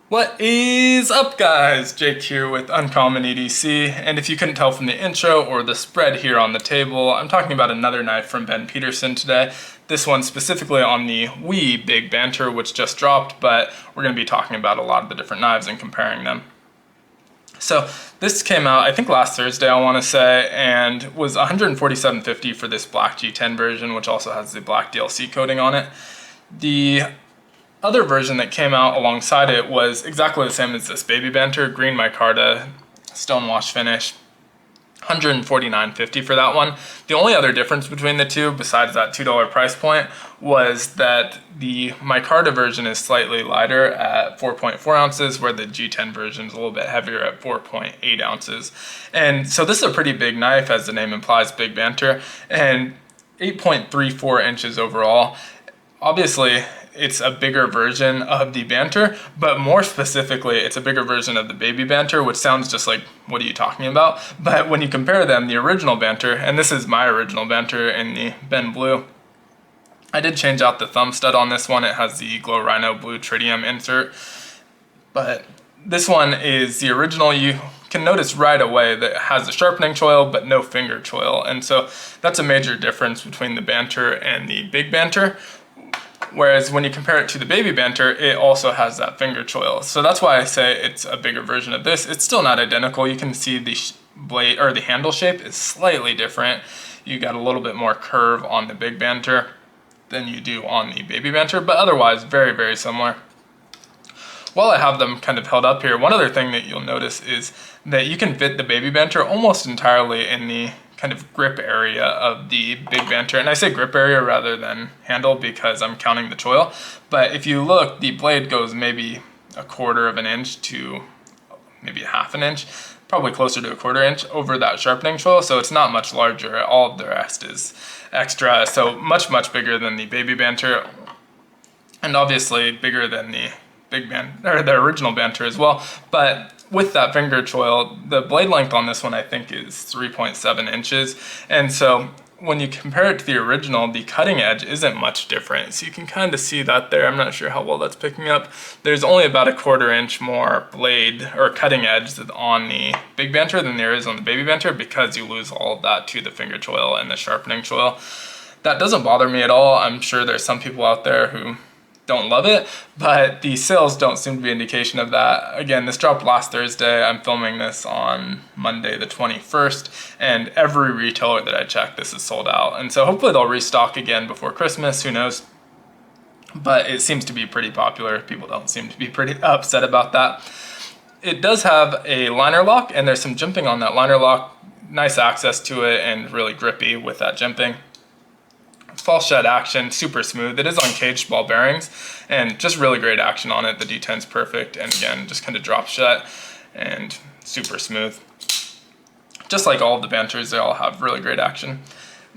What is up, guys? Jake here with Uncommon EDC, and if you couldn't tell from the intro or the spread here on the table, I'm talking about another knife from Petersen today. This one specifically on the We BIG Banter, which just dropped, but we're going to be talking about a lot of the different knives and comparing them. So this came out, I think last Thursday, I want to say, and was $147.50 for this black G10 version, which also has the black DLC coating on it. The other version that came out alongside it was exactly the same as this Baby Banter, green micarta, stonewash finish, $149.50 for that one. The only other difference between the two, besides that $2 price point, was that the micarta version is slightly lighter at 4.4 ounces, where the G10 version is a little bit heavier at 4.8 ounces. And so this is a pretty big knife, as the name implies, Big Banter, and 8.34 inches overall. Obviously, it's a bigger version of the Banter, but more specifically, it's a bigger version of the Baby Banter, which sounds just like, what are you talking about? But when you compare them, the original Banter, and this is my original Banter in the Ben Blue, I did change out the thumb stud on this one. It has the Glow Rhino Blue Tritium insert, but this one is the original. You can notice right away that it has a sharpening choil, but no finger choil, and so that's a major difference between the Banter and the Big Banter. Whereas when you compare it to the Baby Banter, it also has that finger choil. So that's why I say it's a bigger version of this. It's still not identical. You can see the blade or the handle shape is slightly different. You got a little bit more curve on the Big Banter than you do on the Baby Banter, but otherwise very, very similar. While I have them kind of held up here, one other thing that you'll notice is that you can fit the Baby Banter almost entirely in the kind of grip area of the Big Banter. And I say grip area rather than handle because I'm counting the choil. But if you look, the blade goes maybe 1/4 of an inch to maybe 1/2 an inch, probably closer to 1/4 inch over that sharpening choil. So it's not much larger. All of the rest is extra. So much, much bigger than the Baby Banter. And obviously bigger than the Big Banter, or the original Banter as well. But with that finger choil, the blade length on this one I think is 3.7 inches. And so when you compare it to the original, the cutting edge isn't much different. So you can kind of see that there. I'm not sure how well that's picking up. There's only about 1/4 inch more blade or cutting edge on the Big Banter than there is on the Baby Banter, because you lose all of that to the finger choil and the sharpening choil. That doesn't bother me at all. I'm sure there's some people out there who don't love it, but the sales don't seem to be an indication of that. Again, this dropped last Thursday. I'm filming this on Monday the 21st, and every retailer that I checked, this is sold out. And so hopefully they'll restock again before Christmas, who knows? But it seems to be pretty popular. People don't seem to be pretty upset about that. It does have a liner lock, and there's some jimping on that liner lock. Nice access to it and really grippy with that jimping. False shed action, super smooth. It is on caged ball bearings, and just really great action on it. The D10's perfect, and again, just kind of drop shut and super smooth. Just like all of the Banters, they all have really great action.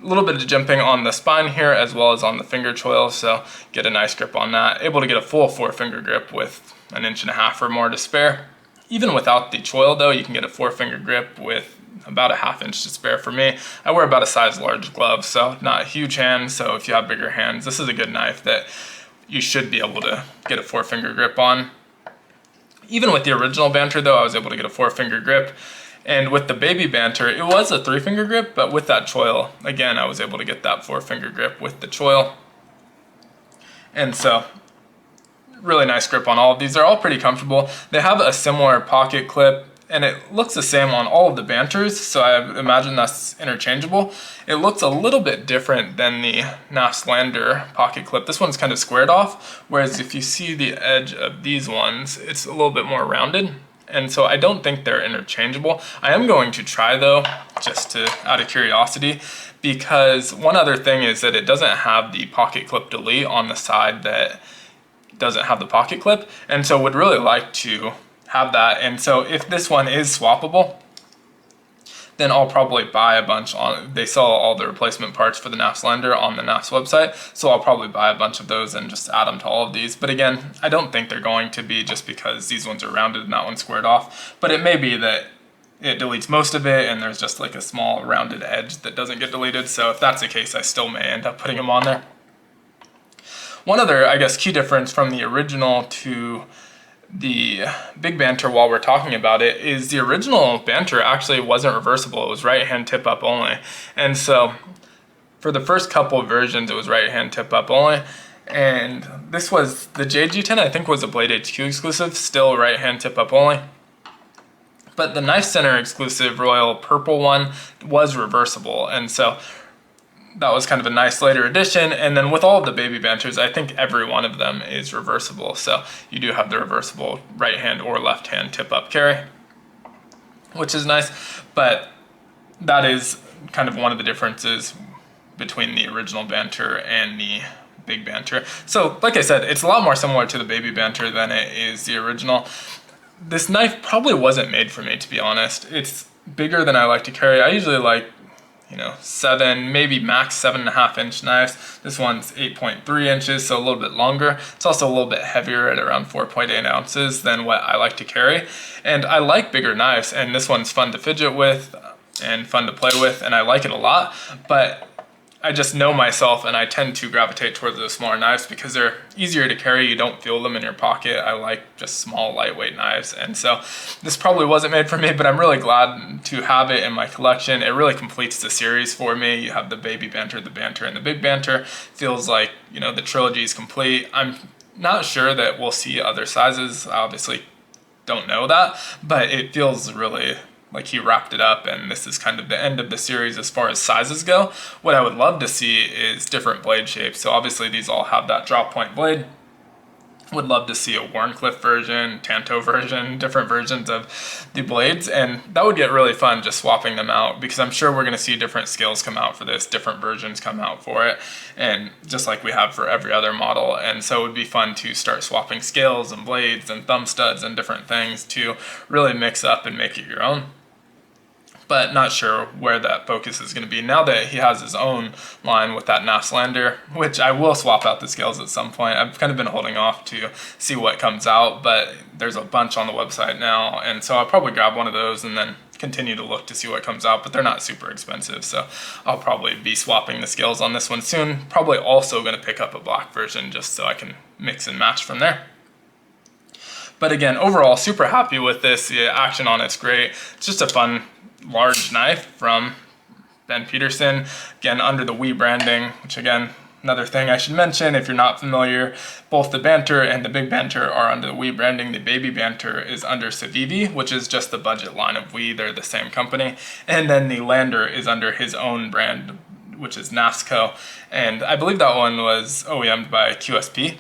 A little bit of jimping on the spine here as well as on the finger choil, so get a nice grip on that. Able to get a full 4-finger grip with 1.5 inches or more to spare. Even without the choil though, you can get a 4-finger grip with about 1/2 inch to spare for me. I wear about a size large glove, so not a huge hand, so if you have bigger hands, this is a good knife that you should be able to get a 4-finger grip on. Even with the original Banter though, I was able to get a 4-finger grip. And with the Baby Banter, it was a 3-finger grip, but with that choil, again, I was able to get that 4-finger grip with the choil. And so, really nice grip on all of these. They're all pretty comfortable. They have a similar pocket clip, and it looks the same on all of the Banters, so I imagine that's interchangeable. It looks a little bit different than the Nafslander pocket clip. This one's kind of squared off, whereas if you see the edge of these ones, it's a little bit more rounded. And so I don't think they're interchangeable. I am going to try though, just out of curiosity, because one other thing is that it doesn't have the pocket clip delete on the side that doesn't have the pocket clip, and so would really like to have that. And so if this one is swappable, then I'll probably buy a bunch on. They sell all the replacement parts for the Nafslander on the Naf's website, so I'll probably buy a bunch of those and just add them to all of these. But again, I don't think they're going to be, just because these ones are rounded and that one's squared off. But it may be that it deletes most of it and there's just like a small rounded edge that doesn't get deleted. So if that's the case, I still may end up putting them on there. One other, I guess, key difference from the original to the Big Banter, while we're talking about it, is the original Banter actually wasn't reversible. It was right hand tip up only. And so for the first couple of versions, it was right hand tip up only. And this was the JG10, I think, was a Blade HQ exclusive, still right hand tip up only. But the Knife Center exclusive royal purple one was reversible. And so that was kind of a nice later addition. And then with all of the baby Banters, I think every one of them is reversible. So you do have the reversible right hand or left hand tip up carry, which is nice. But that is kind of one of the differences between the original Banter and the Big Banter. So like I said, it's a lot more similar to the baby Banter than it is the original. This knife probably wasn't made for me, to be honest. It's bigger than I like to carry. I usually like, 7, maybe max 7.5 inch knives. This one's 8.3 inches, so a little bit longer. It's also a little bit heavier at around 4.8 ounces than what I like to carry. And I like bigger knives, and this one's fun to fidget with and fun to play with, and I like it a lot. But I just know myself, and I tend to gravitate towards those smaller knives because they're easier to carry. You don't feel them in your pocket. I like just small, lightweight knives. And so this probably wasn't made for me, but I'm really glad to have it in my collection. It really completes the series for me. You have the baby Banter, the Banter, and the Big Banter. Feels like, the trilogy is complete. I'm not sure that we'll see other sizes. I obviously don't know that, but it feels really like he wrapped it up, and this is kind of the end of the series as far as sizes go. What I would love to see is different blade shapes. So obviously these all have that drop point blade. Would love to see a Wharncliffe version, Tanto version, different versions of the blades, and that would get really fun just swapping them out, because I'm sure we're going to see different scales come out for this, different versions come out for it, and just like we have for every other model. And so it would be fun to start swapping scales and blades and thumb studs and different things to really mix up and make it your own. But not sure where that focus is going to be now that he has his own line with that Naslander, which I will swap out the scales at some point. I've kind of been holding off to see what comes out, but there's a bunch on the website now, and so I'll probably grab one of those and then continue to look to see what comes out, but they're not super expensive, so I'll probably be swapping the scales on this one soon. Probably also going to pick up a black version just so I can mix and match from there. But again, overall, super happy with this. The action on it's great. It's just a fun large knife from Ben Petersen, again under the We branding, which again, another thing I should mention if you're not familiar, both the Banter and the Big Banter are under the We branding. The baby Banter is under Civivi, which is just the budget line of We. They're the same company. And then the Lander is under his own brand, which is NASCO, and I believe that one was OEM'd by QSP,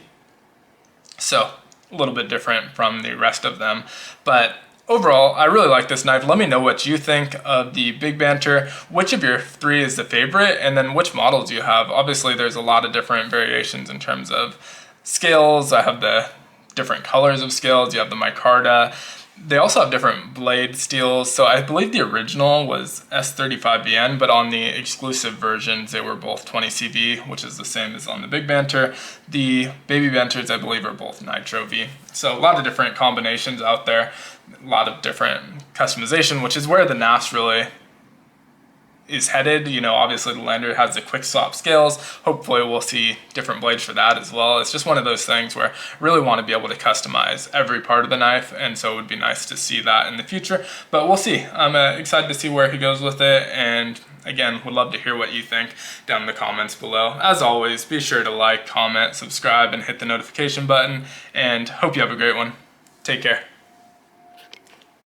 so a little bit different from the rest of them. But overall, I really like this knife. Let me know what you think of the Big Banter. Which of your three is the favorite, and then which models you have. Obviously, there's a lot of different variations in terms of scales. I have the different colors of scales. You have the micarta. They also have different blade steels. So I believe the original was S35BN, but on the exclusive versions, they were both 20 CV, which is the same as on the Big Banter. The baby Banters, I believe, are both Nitro V. So a lot of different combinations out there. A lot of different customization, which is where the NAS really is headed. Obviously the Lander has the quick swap scales. Hopefully we'll see different blades for that as well. It's just one of those things where I really want to be able to customize every part of the knife, and so it would be nice to see that in the future, but we'll see. I'm excited to see where he goes with it, and again, would love to hear what you think down in the comments below. As always, be sure to like, comment, subscribe, and hit the notification button, and hope you have a great one. Take care.